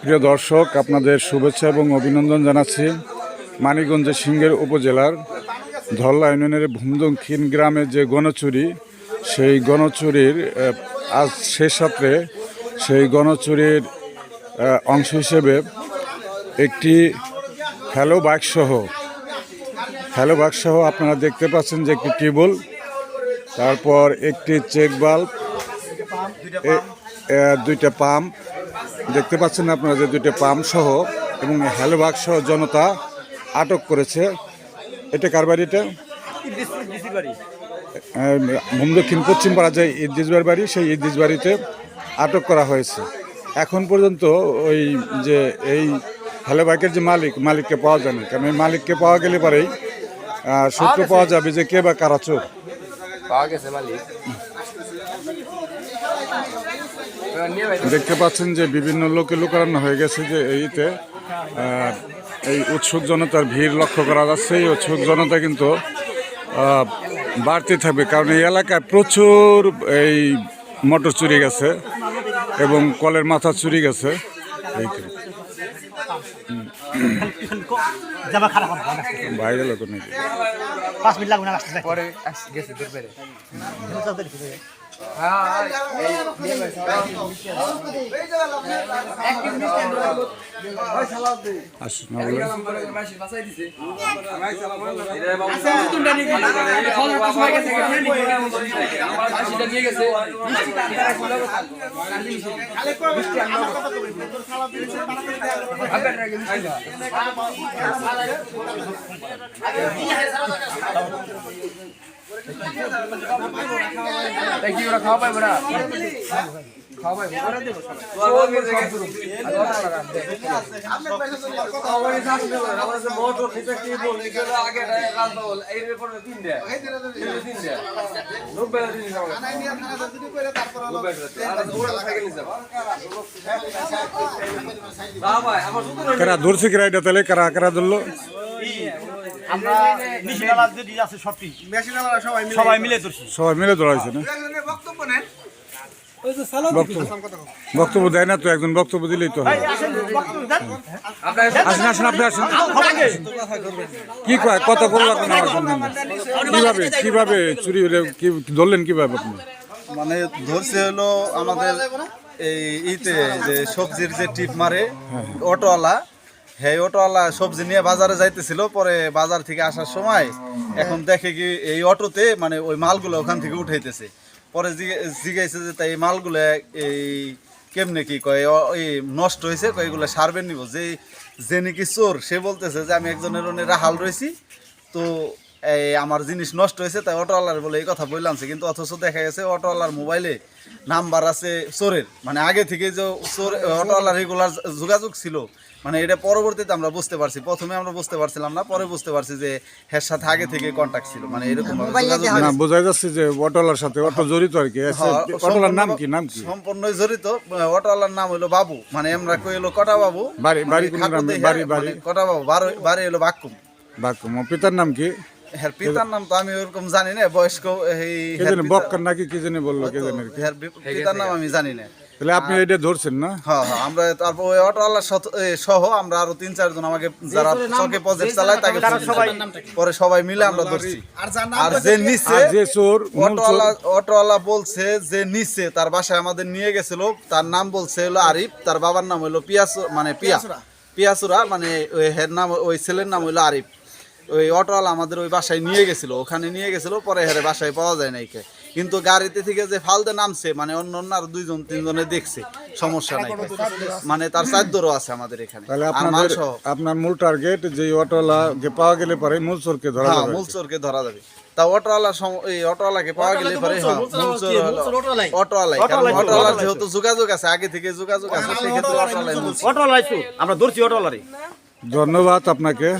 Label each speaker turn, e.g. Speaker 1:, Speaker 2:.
Speaker 1: প্রিয় দর্শক, আপনাদের শুভেচ্ছা এবং অভিনন্দন জানাচ্ছি। মানিকগঞ্জের সিংহের উপজেলার ধল্লা ইউনিয়নের ভূমদক্ষিণ গ্রামের যে গণচুরি, সেই গণচুরির আজ শেষ রাত্রে সেই গণচুরির অংশ হিসেবে একটি হ্যালো বাইক সহ আপনারা দেখতে পাচ্ছেন যে একটি টিউবওয়েল, তারপর একটি চেক বাল্ব, দুইটা পাম্প দেখতে পাচ্ছেন আপনারা, যে দুইটা পাম্প সহ এবং হ্যালো বাইক সহ জনতা আটক করেছে। এটা কার বাড়িটা? ভূমদক্ষিণ পশ্চিম পাড়া যে ইদ্রিস বাড়ি, সেই ইদ্রিস বাড়িতে আটক করা হয়েছে। এখন পর্যন্ত ওই যে এই হ্যালো বাইকের যে মালিককে পাওয়া যায়নি, কারণ এই মালিককে পাওয়া গেলে পরেই সূত্র পাওয়া যাবে যে কে বা কারা চোর।
Speaker 2: পাওয়া গেছে মালিক।
Speaker 1: দেখতে পাচ্ছেন যে বিভিন্ন লোকে লোকারণ্য হয়ে গেছে, যে এইতে এই উৎসুক জনতার ভিড় লক্ষ্য করা যাচ্ছে। এই উৎসুক জনতা কিন্তু বাড়তে থাকবে, কারণ এই এলাকায় প্রচুর এই মোটর চুরি গেছে এবং কলের মাথা চুরি গেছে। ভাই গেল তো নাকি
Speaker 3: 5 মিনিট লাগবে না আসতে
Speaker 2: পরে গেছে দূর বেরে।
Speaker 1: আসুন না বলে
Speaker 2: কি ওরা খাওয়া পাইবে না? খাওয়া পাইবে
Speaker 1: কারা ধরছে, কিরা এটা তাহলে কারা কারা ধরলো?
Speaker 3: আমরা নিশিনালা যেটি আছে সবাই মিলে ধরছি।
Speaker 1: সবাই মিলে ধরাইছে না? বক্তব্য দেয় না তো, একজন বক্তব্য দিলেই তো হয়। আসেন আসেন, আপনি আসেন। কি কয় কথা বললাম না? কিভাবে চুরি হলে কি ধরলেন, কিভাবে আপনি?
Speaker 4: মানে ধরছে হলো আমাদের এই ইতে যে সবজির যে টিপ মারে অটোওয়ালা, হ্যাঁ অটোওয়ালা সবজি নিয়ে বাজারে যাইতেছিল। পরে বাজার থেকে আসার সময় এখন দেখে কি এই অটোতে মানে ওই মালগুলো ওখান থেকে উঠাইতেছে। পরে জিজ্ঞাসা যে তাই এই মালগুলো এই কেমনে কি কয় ওই নষ্ট হয়েছে, কয় এগুলো সারবেন নিব। যে নাকি চোর সে বলতেছে যে আমি একজনের রাহাল রয়েছি, তো এই আমার জিনিস নষ্ট হয়েছে, তাই অটোওয়ালার বলে এই কথা বললামছে। কিন্তু অথচ দেখা গেছে অটোওয়ালার মোবাইলে নাম্বার আছে চোরের, মানে আগে থেকে যে চোর অটোওয়ালার রেগুলার যোগাযোগ ছিল। মানে এটা পরবর্তীতে আমরা বুঝতে পারছি, প্রথমে আমরা বুঝতে পারছিলাম না, পরে বুঝতে পারছি যে এর সাথে আগে থেকে কন্ট্যাক্ট ছিল। মানে এরকম
Speaker 1: না, বোঝা যাচ্ছে যে অটোওয়ালার সাথে অটো জড়িত আর কি। অটোওয়ালার নাম কি? নাম কি?
Speaker 4: সম্পূর্ণই জড়িত। অটোওয়ালার নাম হলো বাবু, মানে আমরা কই হলো কটা বাবু।
Speaker 1: বাড়ি কোন গ্রামে? বাড়ি
Speaker 4: কটা বাবু, বাড়ি হলো বাক্কুম।
Speaker 1: পিতার নাম কি?
Speaker 4: হ্যাঁ পিতার নাম তো আমি ওরকম জানি না, বয়স্ক
Speaker 1: বক্কার নাকি কি জানি বললো, কে জানে।
Speaker 4: পিতার নাম আমি জানি না।
Speaker 1: তাহলে আপনি এটা ধরছেন না?
Speaker 4: হ্যাঁ হ্যাঁ, আমরা তারপর ওই অটোওয়ালার সহ আমরা আরো 3-4 জন আমাকে যারা চকে প্রজেক্ট চালায় তাকে পরে সবাই মিলে আমরা ধরছি। আর যে নিচে
Speaker 1: যে চোর
Speaker 4: অটোওয়ালা বলছে যে নিচে তার বাসায় আমাদের নিয়ে গেছিল, তার নাম বলছে হলো আরিফ, তার বাবার নাম হলো পিয়াসুরা, মানে ওই হের নাম, ওই ছেলের নাম হলো আরিফ। ওই অটোওয়ালা আমাদের ওই বাসায় নিয়ে গেছিল, ওখানে নিয়ে গেছিল। পরে হেরে বাসায় পাওয়া যায় নাই, কিন্তু গাড়িতে থেকে যে ফালতে নামছে মানে অন্য আর 2-3 দেখছে, সমস্যা নাই। মানে তার চাদরও আছে আমাদের এখানে।
Speaker 1: তাহলে আপনার মূল টার্গেট যে অটোওয়ালাকে পাওয়া গেলে পরে মূল চোরকে ধরা যাবে।
Speaker 4: মূল চোরকে ধরা যাবে। তা অটোওয়ালাকে পাওয়া গেলে পরে অটোওয়ালার যেহেতু যোগাযোগ আছে, আগে থেকে যোগাযোগ আছে, সেক্ষেত্রে অটোওয়ালাই
Speaker 3: আমরা ধরছি অটোওয়ালারই।
Speaker 1: ধন্যবাদ আপনাকে।